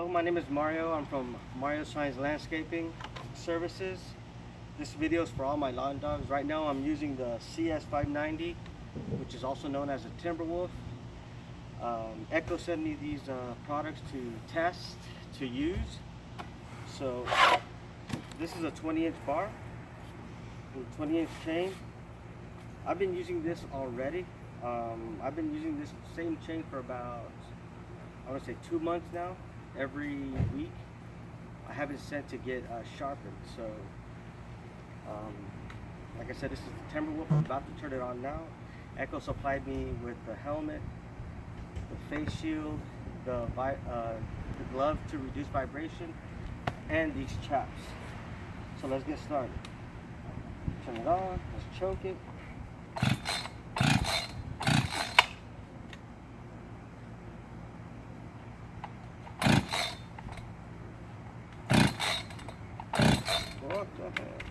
Hello, my name is Mario. I'm from Mario Science Landscaping Services. This video is for all my lawn dogs. Right now I'm using the CS590, which is also known as a timberwolf. Echo sent me these products to test, to use. So this is a 20-inch bar with 20-inch chain. I've been using this already. I've been using this same chain for about, I want to say 2 months now. Every week I have it sent to get sharpened. So like I said, this is the timberwolf. I'm about to turn it on now. Echo supplied me with the helmet, the face shield, the glove to reduce vibration, and these chaps. So let's get started. Turn it on, let's choke it. What the heck?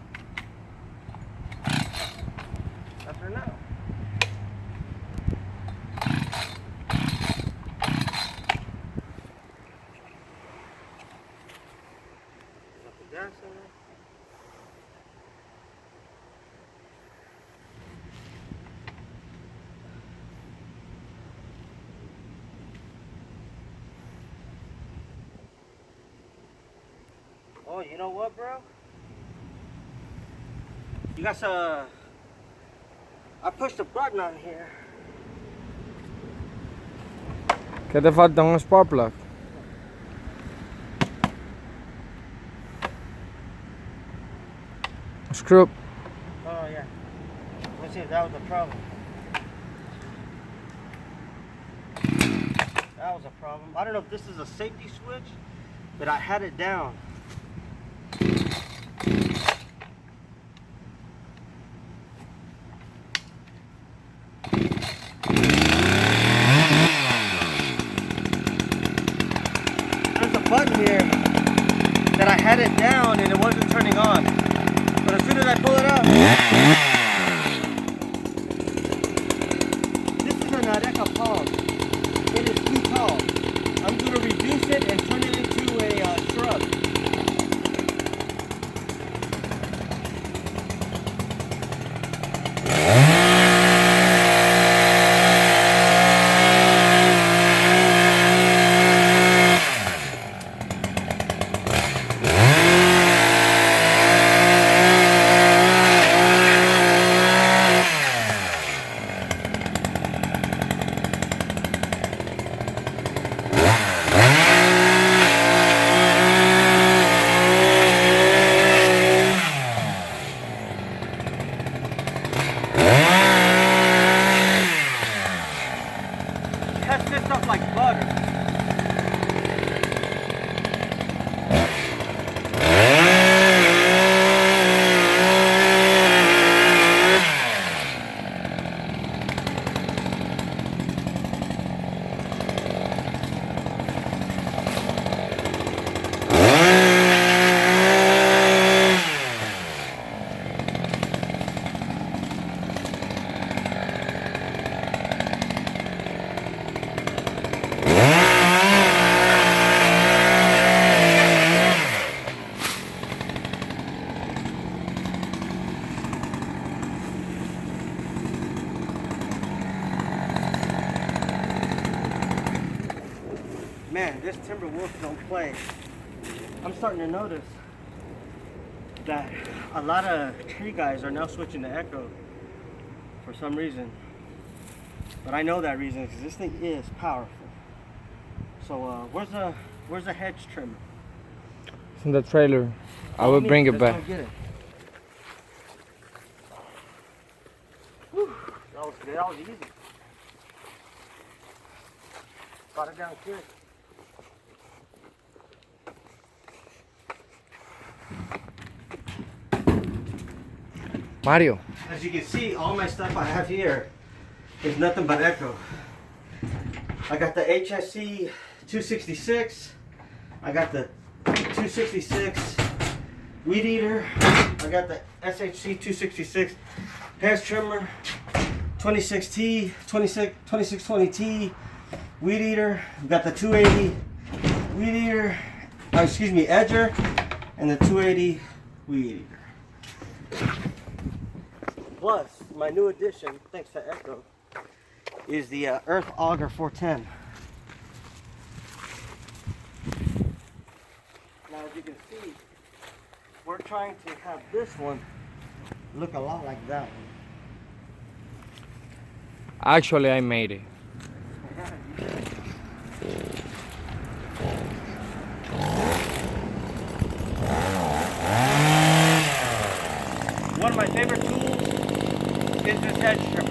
That's her now. Got the gas in there. Oh, you know what, bro? You got some. I pushed the button on here. Che ti fatto uno spark plug? Screw. Oh yeah. Let's see if that was the problem. That was a problem. I don't know if this is a safety switch, but I had it down. There's a button here that I had it down and it wasn't turning on. But as soon as I pull it up, this is an Areca palm. It is too tall. I'm going to reduce it and turn it into a shrub. Test this up like butter. Man, this timberwolf don't play. I'm starting to notice that a lot of tree guys are now switching to Echo for some reason. But I know that reason because this thing is powerful. So where's the hedge trimmer? It's in the trailer. I will bring it back. Let's go get it. Whew, that was good. That was easy. Got it down quick. Mario. As you can see, all my stuff I have here is nothing but Echo. I got the HSC 266. I got the 266 weed eater. I got the SHC 266 hedge trimmer, 2620T weed eater. We got the 280 weed eater, edger, and the 280 weed eater. Plus, my new addition, thanks to Echo, is the Earth Auger 410. Now, as you can see, we're trying to have this one look a lot like that one. Actually, I made it. One of my favorite tools is this hedge trimmer.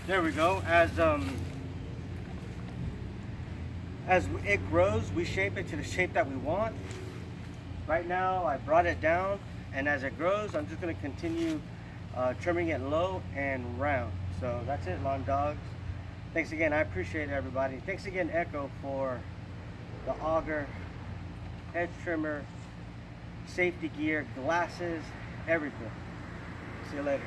There we go. As it grows, we shape it to the shape that we want. Right now, I brought it down, and as it grows, I'm just going to continue trimming it low and round. So that's it, lawn dogs. Thanks again. I appreciate it, everybody. Thanks again, Echo, for the auger, hedge trimmer, safety gear, glasses, everything. See you later.